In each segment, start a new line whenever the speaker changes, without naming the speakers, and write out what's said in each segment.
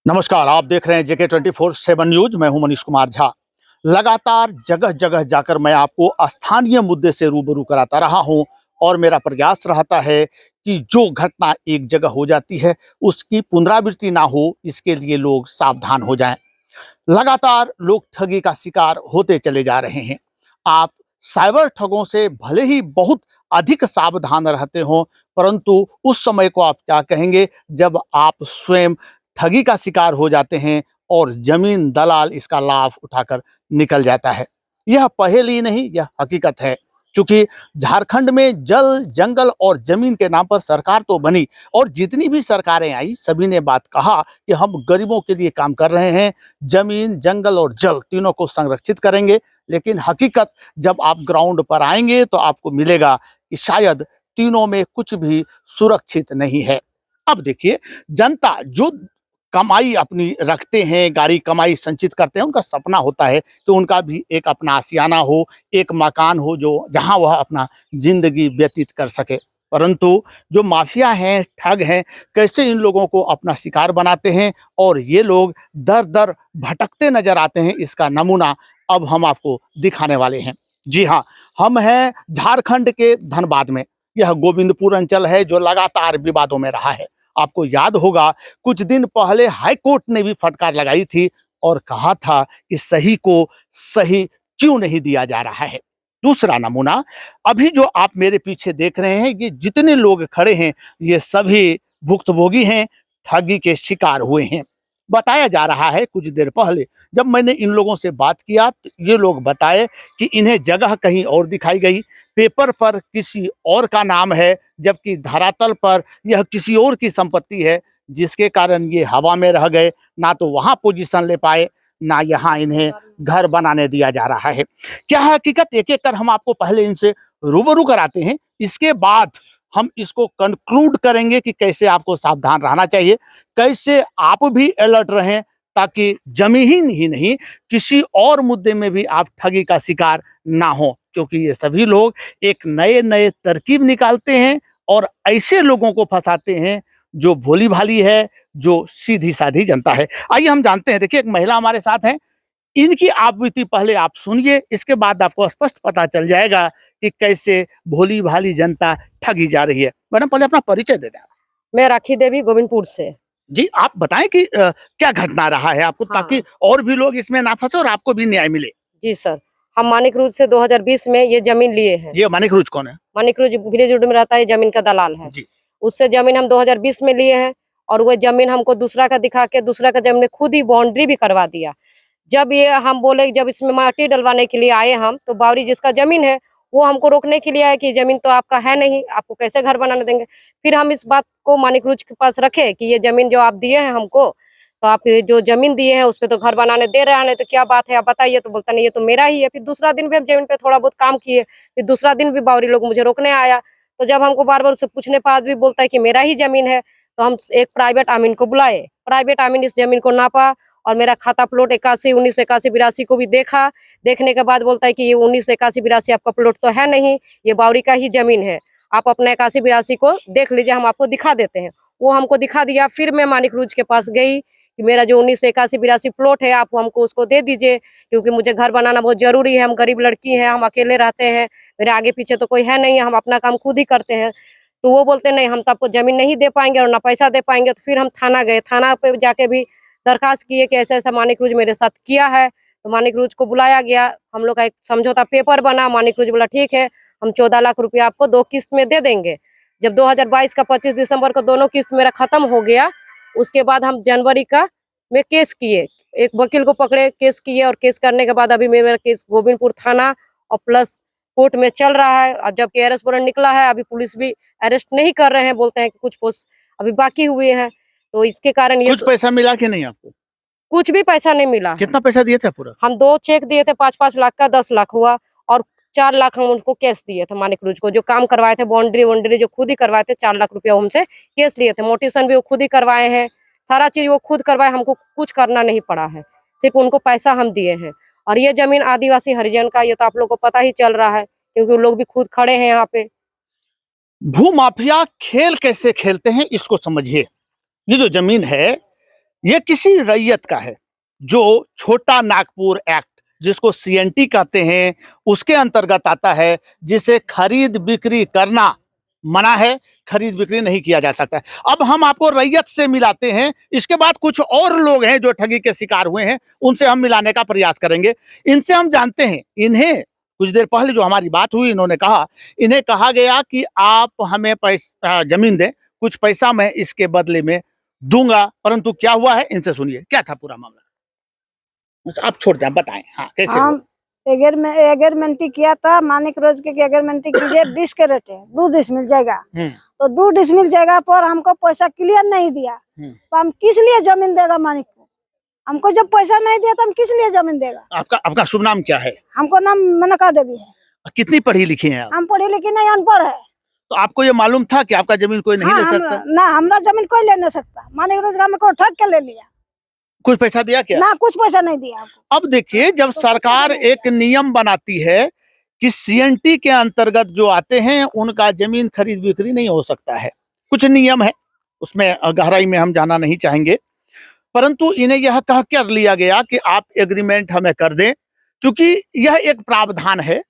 नमस्कार, आप देख रहे हैं जेके 24/7 न्यूज। मैं हूं मनीष कुमार झा। लगातार जगह जगह जाकर मैं आपको स्थानीय मुद्दे से रूबरू कराता रहा हूं और मेरा प्रयास रहता है कि जो घटना एक जगह हो जाती है उसकी पुनरावृत्ति ना हो, इसके लिए लोग सावधान हो जाएं। लगातार लोग ठगी का शिकार होते चले जा रहे हैं। आप साइबर ठगों से भले ही बहुत अधिक सावधान रहते हो, परंतु उस समय को आप क्या कहेंगे जब आप स्वयं ठगी का शिकार हो जाते हैं और जमीन दलाल इसका लाभ उठाकर निकल जाता है। यह पहेली नहीं, यह हकीकत है। क्योंकि झारखंड में जल, जंगल और जमीन के नाम पर सरकार तो बनी और जितनी भी सरकारें आई सभी ने बात कहा कि हम गरीबों के लिए काम कर रहे हैं, जमीन, जंगल और जल तीनों को संरक्षित करेंगे। लेकिन हकीकत जब आप ग्राउंड पर आएंगे तो आपको मिलेगा कि शायद तीनों में कुछ भी सुरक्षित नहीं है। अब देखिए, जनता जो कमाई अपनी रखते हैं, गाड़ी कमाई संचित करते हैं, उनका सपना होता है कि उनका भी एक अपना आशियाना हो, एक मकान हो जो जहां वह अपना जिंदगी व्यतीत कर सके। परंतु जो माफिया हैं, ठग हैं, कैसे इन लोगों को अपना शिकार बनाते हैं और ये लोग दर दर भटकते नजर आते हैं, इसका नमूना अब हम आपको दिखाने वाले हैं। जी हाँ, हम हैं झारखंड के धनबाद में। यह गोविंदपुर अंचल है जो लगातार विवादों में रहा है। आपको याद होगा, कुछ दिन पहले हाई कोर्ट ने भी फटकार लगाई थी और कहा था कि सही को सही क्यों नहीं दिया जा रहा है। दूसरा नमूना, अभी जो आप मेरे पीछे देख रहे हैं, ये जितने लोग खड़े हैं ये सभी भुक्तभोगी हैं, ठगी के शिकार हुए हैं। बताया जा रहा है कुछ देर पहले जब मैंने इन लोगों से बात किया तो ये लोग बताए कि इन्हें जगह कहीं और दिखाई गई, पेपर पर किसी और का नाम है, जबकि धरातल पर यह किसी और की संपत्ति है, जिसके कारण ये हवा में रह गए। ना तो वहां पोजीशन ले पाए, ना यहाँ इन्हें घर बनाने दिया जा रहा है। क्या हकीकत, एक एक कर हम आपको पहले इनसे रूबरू कराते हैं, इसके बाद हम इसको कंक्लूड करेंगे कि कैसे आपको सावधान रहना चाहिए, कैसे आप भी अलर्ट रहें, ताकि जमीन ही नहीं किसी और मुद्दे में भी आप ठगी का शिकार ना हो। क्योंकि ये सभी लोग एक नए नए तरकीब निकालते हैं और ऐसे लोगों को फंसाते हैं जो भोली भाली है, जो सीधी साधी जनता है। आइए हम जानते हैं। देखिए, एक महिला हमारे साथ हैं, इनकी आप बीती पहले आप सुनिए, इसके बाद आपको स्पष्ट पता चल जाएगा कि कैसे भोली भाली जनता ठगी जा रही है। मैडम, पहले अपना परिचय दे दें।
मैं राखी देवी गोविंदपुर से।
जी, आप बताएं कि क्या घटना रहा है आपको, ताकि
हाँ।
और भी लोग इसमें ना फंसे और आपको भी न्याय मिले।
जी सर, हम मानिकरूज से 2020 में ये जमीन लिए हैं।
ये मानिक रूज कौन है?
मानिकरूज विलेज रोड में रहता है, जमीन का दलाल है।
जी।
उससे जमीन हम 2020 में लिए हैं और वो जमीन हमको दूसरा का दिखा के दूसरा का जमीन में खुद ही बाउंड्री भी करवा दिया। जब ये हम बोले, जब इसमें माटी डलवाने के लिए आए हम, तो बावरी जिसका जमीन है वो हमको रोकने के लिए आया कि जमीन तो आपका है नहीं, आपको कैसे घर बनाने देंगे। फिर हम इस बात को मानिकरूज के पास रखे कि ये जमीन जो आप दिए हैं हमको, तो आप ये जो जमीन दिए हैं उस पे तो घर बनाने दे रहे हैं, तो क्या बात है आप बताइए। तो बोलता नहीं, ये तो मेरा ही है। फिर दूसरा दिन भी हम जमीन पे थोड़ा बहुत काम किए, फिर दूसरा दिन भी बावरी लोग मुझे रोकने आया। तो जब हमको बार बार उससे पूछने के बाद भी बोलता है कि मेरा ही जमीन है, तो हम एक प्राइवेट आमीन को बुलाए। प्राइवेट आमीन इस जमीन को नापा और मेरा खाता प्लॉट 81, 19, 81, 82 को भी देखा। देखने के बाद बोलता है कि ये 19, 81, 82 आपका प्लॉट तो है नहीं, ये बावरी का ही जमीन है। आप अपना 81, 82 को देख लीजिए, हम आपको दिखा देते हैं। वो हमको दिखा दिया। फिर मैं मानिकरूज के पास गई कि मेरा जो 19, 81, 82 प्लॉट है, आप हमको उसको दे दीजिए, क्योंकि मुझे घर बनाना बहुत जरूरी है। हम गरीब लड़की हैं, हम अकेले रहते हैं, मेरे आगे पीछे तो कोई है नहीं, हम अपना काम खुद ही करते हैं। तो वो बोलते नहीं, हम तो आपको जमीन नहीं दे पाएंगे और ना पैसा दे पाएंगे। तो फिर हम थाना गए, थाना पे जाके भी दरखास्त किए कि ऐसा ऐसा मानिकरूज मेरे साथ किया है। तो मानिकरूज को बुलाया गया, हम लोग का एक समझौता पेपर बना। मानिकरूज बोला ठीक है, हम 14 लाख रुपया आपको 2 किस्त में दे देंगे। जब 2022 का 25 दिसंबर को दोनों किस्त मेरा खत्म हो गया, उसके बाद हम जनवरी का में केस किए, एक वकील को पकड़े, केस किए और केस करने के बाद अभी मेरा केस गोविंदपुर थाना और प्लस कोर्ट में चल रहा है। अब जबकि अरेस्ट वारंट निकला है, अभी पुलिस भी अरेस्ट नहीं कर रहे हैं, बोलते हैं कि कुछ पोस्ट अभी बाकी हुए हैं। तो इसके कारण ये
कुछ पैसा मिला कि नहीं आपको?
कुछ भी पैसा नहीं मिला है।
कितना पैसा दिए थे पूरा?
हम 2 चेक दिए थे, 5-5 लाख का 10 लाख हुआ और 4 लाख हम उनको कैश दिए थे मानिकरूज को। जो काम करवाए थे, बाउंड्री वाउंड्री जो खुद ही करवाए थे, 4 लाख रुपया हमसे कैश लिए थे। मोटिशन भी वो खुद ही करवाए हैं, सारा चीज वो खुद करवाए, हमको कुछ करना नहीं पड़ा है, सिर्फ उनको पैसा हम दिए हैं। और ये जमीन आदिवासी हरिजन का, ये तो आप लोग को पता ही चल रहा है, क्योंकि उन लोग भी खुद खड़े हैं यहाँ पे।
भूमाफिया खेल कैसे खेलते हैं इसको समझिए। ये जो जमीन है, ये किसी रैयत का है जो छोटा नागपुर एक्ट, जिसको सीएनटी कहते हैं, उसके अंतर्गत आता है, जिसे खरीद बिक्री करना मना है, खरीद बिक्री नहीं किया जा सकता है। अब हम आपको रैयत से मिलाते हैं, इसके बाद कुछ और लोग हैं जो ठगी के शिकार हुए हैं, उनसे हम मिलाने का प्रयास करेंगे। इनसे हम जानते हैं, इन्हें कुछ देर पहले जो हमारी बात हुई, इन्होंने कहा, इन्हें कहा गया कि आप हमें जमीन दें, कुछ पैसा मैं इसके बदले में दूंगा, परंतु क्या हुआ है इनसे सुनिए, क्या था पूरा मामला। आप छोड़ दें, बताएं, हाँ कैसे हुआ?
हम एग्रीमेंट किया था, मानिक रोज के एग्रीमेंट कीजिए 20 के रेट है, 2 डिसमिल जाएगा। तो 2 डिसमिल जगह पर हमको पैसा क्लियर नहीं दिया, तो हम किस लिए जमीन देगा मानिक को? हमको जब पैसा नहीं दिया तो हम किस लिए जमीन देगा?
आपका शुभ नाम क्या है?
हमको नाम मनका देवी है।
कितनी पढ़ी लिखी हैं आप?
हम पढ़ी लिखी नहीं, अनपढ़ है।
तो आपको ये मालूम था कि आपका जमीन कोई नहीं ले सकता?
ना, हमरा जमीन कोई ले नहीं सकता। मानिक रोज का हमको ठग के ले लिया।
कुछ पैसा दिया क्या?
ना, कुछ पैसा नहीं दिया।
अब देखिए, जब सरकार एक नियम बनाती है कि सीएनटी के अंतर्गत जो आते हैं उनका जमीन खरीद बिक्री नहीं हो सकता है, कुछ नियम है, उसमें गहराई में हम जाना नहीं चाहेंगे, परंतु इन्हें यह कह कर लिया गया कि आप एग्रीमेंट हमें कर दें, क्योंकि यह एक प्रावधान है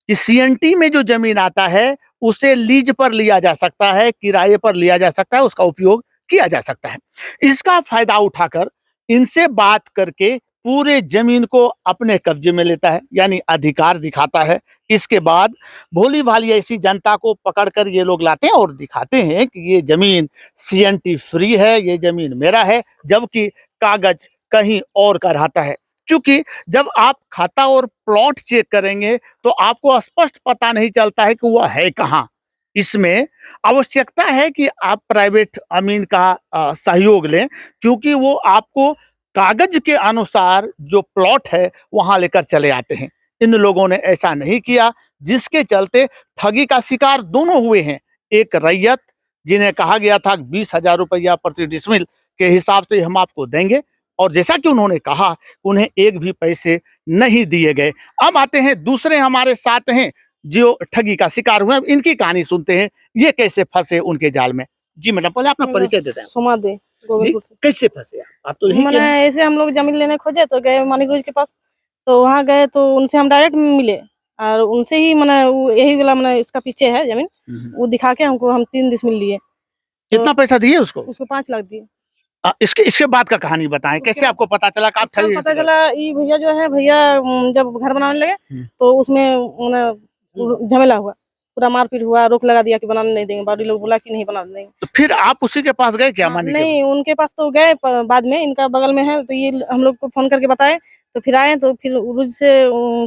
कि सीएनटी में जो जमीन आता है उसे लीज पर लिया जा सकता है, किराए पर लिया जा सकता है, उसका उपयोग किया जा सकता है। इसका फायदा उठाकर इनसे बात करके पूरे जमीन को अपने कब्जे में लेता है, यानी अधिकार दिखाता है। इसके बाद भोली भाली ऐसी जनता को पकड़कर ये लोग लाते हैं और दिखाते हैं कि ये जमीन सीएनटी फ्री है, ये जमीन मेरा है, जबकि कागज कहीं और का रहता है। क्योंकि जब आप खाता और प्लॉट चेक करेंगे तो आपको स्पष्ट पता नहीं चलता है कि वह है कहाँ। इसमें आवश्यकता है कि आप प्राइवेट अमीन का सहयोग लें, क्योंकि वो आपको कागज के अनुसार जो प्लॉट है वहां लेकर चले आते हैं। इन लोगों ने ऐसा नहीं किया, जिसके चलते ठगी का शिकार दोनों हुए हैं। एक रैयत, जिन्हें कहा गया था 20,000 रुपया प्रति डिसमिल के हिसाब से हम आपको देंगे, और जैसा कि उन्होंने कहा, उन्हें एक भी पैसे नहीं दिए गए। अब आते हैं दूसरे हमारे साथ हैं जो ठगी का शिकार हुए, इनकी कहानी सुनते हैं, ये कैसे फंसे उनके जाल में। जी मैडम, पहले अपना परिचय दे दें।
सुमा दे
जी, कैसे फंसे आप? तो यही
ऐसे हम लोग जमीन लेने खोजे तो गए मानिक रोज के पास, तो वहाँ गए तो उनसे हम डायरेक्ट मिले, और उनसे ही यही वाला इसका पीछे है जमीन, वो दिखा के हमको हम 3 डिसमिल लिए।
कितना पैसा दिए उसको?
5 लाख दिए।
इसके बाद का कहानी बताएं, कैसे आपको पता चला कि आप ठगी?
पता चला, ये भैया जो है, भैया जब घर बनाने लगे तो उसमें झमेला हुआ, पूरा मारपीट हुआ, रोक लगा दिया कि बनाने नहीं देंगे, बाकी लोग बोला कि नहीं बनाने देंगे।
तो फिर आप उसी के पास गए क्या?
नहीं, उनके पास तो गए बाद में, इनका बगल में है, तो ये हम लोग को फोन करके बताए, तो फिर आए, तो फिर उरुज से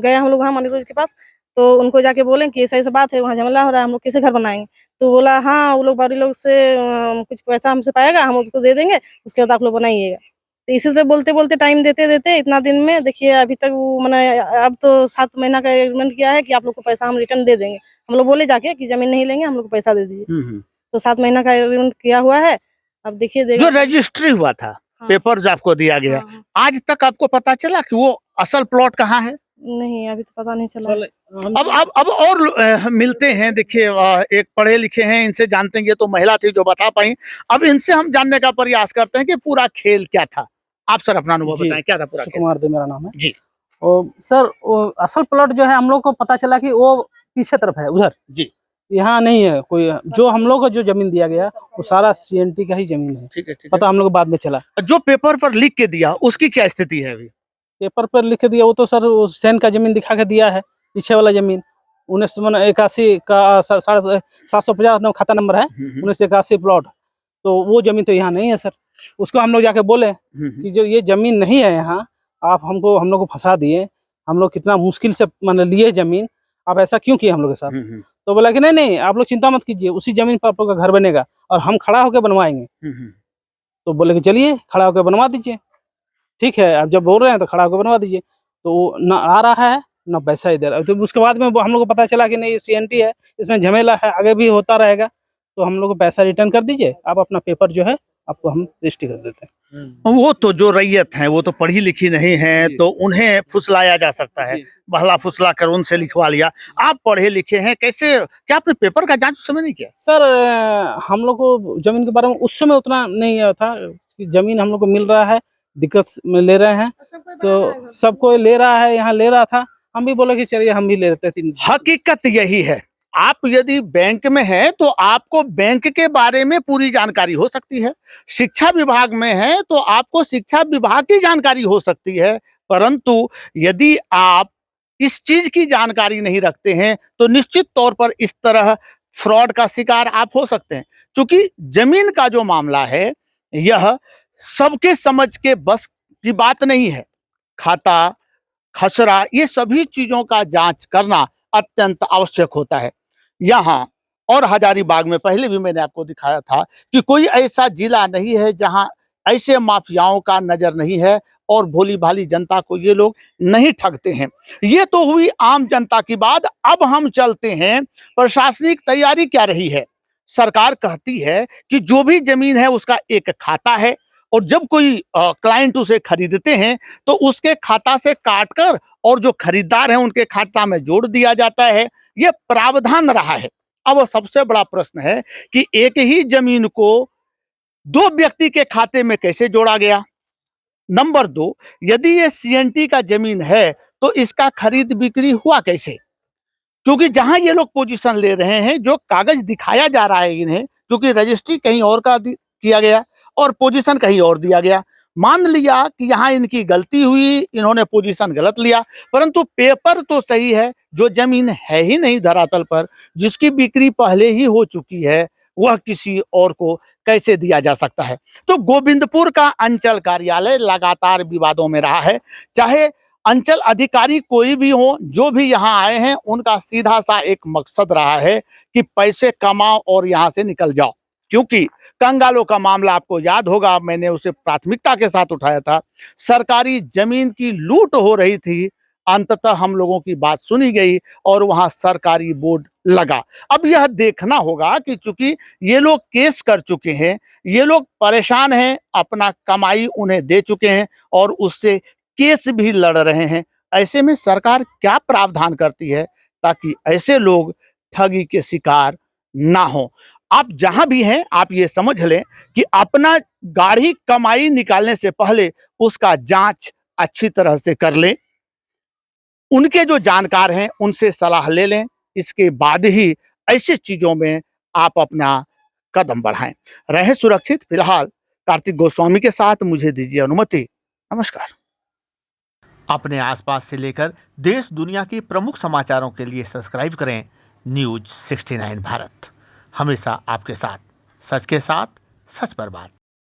गए हम लोग वहाँ मानिक रोज के पास, तो उनको जाके बोले कि ऐसा बात है, वहाँ झमेला हो रहा है, हम लोग कैसे घर बनाएंगे? तो बोला हाँ, वो लोग बारी लोग से कुछ पैसा हमसे पाएगा, हम उसको दे देंगे, उसके बाद आप लोग बनाइएगा। तो इसी से बोलते बोलते टाइम देते देते इतना दिन में देखिए अभी तक वो अब तो 7 महीना का एग्रीमेंट किया है कि आप लोग को पैसा हम रिटर्न दे देंगे। हम लोग बोले जाके कि जमीन नहीं लेंगे, हम लोग को पैसा दे दीजिए। तो 7 महीना का एग्रीमेंट किया हुआ है। अब देखिए
जो रजिस्ट्री हुआ था, पेपर जो आपको दिया गया, आज तक आपको पता चला कि वो असल प्लॉट कहाँ है?
नहीं, अभी तो पता नहीं चला।
अब और मिलते हैं। देखिए, एक पढ़े लिखे हैं, इनसे जानते हैं, ये तो महिला थी जो बता पाई। अब इनसे हम जानने का प्रयास करते हैं कि पूरा खेल क्या था। आप सर अपना अनुभव बताएं, क्या था पूरा खेल?
कुमार दे मेरा नाम है
जी।
सर, असल प्लॉट जो है हम लोग को पता चला कि वो पीछे तरफ है, उधर
जी,
यहाँ नहीं है कोई। जो हम लोग को जो जमीन दिया गया वो सारा सीएनटी का ही जमीन है।
ठीक है, ठीक है।
पता हम लोग को बाद में चला।
जो पेपर पर लिख के दिया उसकी क्या स्थिति है अभी?
पेपर पर लिख दिया वो तो सर सेन का जमीन दिखा के दिया है, पीछे वाला जमीन 1981 का 750 खाता नंबर है, 1981 प्लॉट। तो वो जमीन तो यहाँ नहीं है सर। उसको हम लोग जाके बोले कि जो ये जमीन नहीं है यहाँ, आप हम लोग को फंसा दिए, हम लोग कितना मुश्किल से लिए जमीन, आप ऐसा क्यों किए हम लोग के साथ? तो बोला कि नहीं, आप लोग चिंता मत कीजिए, उसी जमीन पर आप लोग का घर बनेगा और हम खड़ा होकर बनवाएंगे। तो बोले कि चलिए खड़ा होकर बनवा दीजिए, ठीक है, आप जब बोल रहे हैं तो खड़ा होकर बनवा दीजिए। तो वो ना आ रहा है ना पैसा इधर। तो उसके बाद में हम लोग को पता चला कि नहीं, ये सीएनटी है, इसमें झमेला है, आगे भी होता रहेगा, तो हम लोग को पैसा रिटर्न कर दीजिए, आप अपना पेपर जो है आपको हम रजिस्ट्री कर देते हैं।
वो तो जो रैयत है वो तो पढ़ी लिखी नहीं है, तो उन्हें फुसलाया जा सकता है, बहला फुसला कर उनसे लिखवा लिया। आप पढ़े लिखे हैं, कैसे, क्या आपने पेपर का जांच उस समय नहीं किया?
सर, हम लोग को जमीन के बारे में उस समय उतना नहीं था, कि जमीन हम लोग को मिल रहा है, दिक्कत में ले रहे हैं, तो सबको ले रहा है, यहाँ ले रहा था, हम भी बोले कि चलिए हम भी ले लेते हैं 3।
हकीकत यही है, आप यदि बैंक में हैं तो आपको बैंक के बारे में पूरी जानकारी हो सकती है, शिक्षा विभाग में हैं तो आपको शिक्षा विभाग की जानकारी हो सकती है, परंतु यदि आप इस चीज की जानकारी नहीं रखते हैं तो निश्चित तौर पर इस तरह फ्रॉड का शिकार आप हो सकते हैं। क्योंकि जमीन का जो मामला है यह सबके समझ के बस की बात नहीं है। खाता खसरा ये सभी चीजों का जांच करना अत्यंत आवश्यक होता है। यहाँ और हजारीबाग में पहले भी मैंने आपको दिखाया था कि कोई ऐसा जिला नहीं है जहां ऐसे माफियाओं का नजर नहीं है और भोली भाली जनता को ये लोग नहीं ठगते हैं। ये तो हुई आम जनता की बात। अब हम चलते हैं प्रशासनिक तैयारी क्या रही है। सरकार कहती है कि जो भी जमीन है उसका एक खाता है और जब कोई क्लाइंट उसे खरीदते हैं तो उसके खाता से काटकर और जो खरीदार हैं उनके खाता में जोड़ दिया जाता है। यह प्रावधान रहा है। अब सबसे बड़ा प्रश्न है कि एक ही जमीन को 2 व्यक्ति के खाते में कैसे जोड़ा गया। नंबर 2, यदि ये सीएनटी का जमीन है तो इसका खरीद बिक्री हुआ कैसे। क्योंकि जहां ये लोग पोजीशन ले रहे हैं, जो कागज दिखाया जा रहा है इन्हें, क्योंकि रजिस्ट्री कहीं और का किया गया और पोजीशन कहीं और दिया गया। मान लिया कि यहाँ इनकी गलती हुई, इन्होंने पोजीशन गलत लिया, परंतु पेपर तो सही है। जो जमीन है ही नहीं धरातल पर, जिसकी बिक्री पहले ही हो चुकी है, वह किसी और को कैसे दिया जा सकता है। तो गोविंदपुर का अंचल कार्यालय लगातार विवादों में रहा है। चाहे अंचल अधिकारी कोई भी हो, जो भी यहाँ आए हैं, उनका सीधा सा एक मकसद रहा है कि पैसे कमाओ और यहाँ से निकल जाओ। क्योंकि कंगालों का मामला आपको याद होगा, मैंने उसे प्राथमिकता के साथ उठाया था। सरकारी जमीन की लूट हो रही थी, अंततः हम लोगों की बात सुनी गई और वहां सरकारी बोर्ड लगा। अब यह देखना होगा कि चूंकि ये लोग केस कर चुके हैं, ये लोग परेशान हैं, अपना कमाई उन्हें दे चुके हैं और उससे केस भी लड़ रहे हैं। ऐसे में सरकार क्या प्रावधान करती है ताकि ऐसे लोग ठगी के शिकार ना हो। आप जहां भी हैं, आप ये समझ लें कि अपना गाढ़ी कमाई निकालने से पहले उसका जांच अच्छी तरह से कर लें। उनके जो जानकार हैं उनसे सलाह ले लें। इसके बाद ही ऐसी चीजों में आप अपना कदम बढ़ाएं। रहें सुरक्षित। फिलहाल कार्तिक गोस्वामी के साथ मुझे दीजिए अनुमति। नमस्कार। अपने आसपास से लेकर देश दुनिया के प्रमुख समाचारों के लिए सब्सक्राइब करें न्यूज़ 69 भारत। हमेशा आपके साथ, सच के साथ, सच पर बात।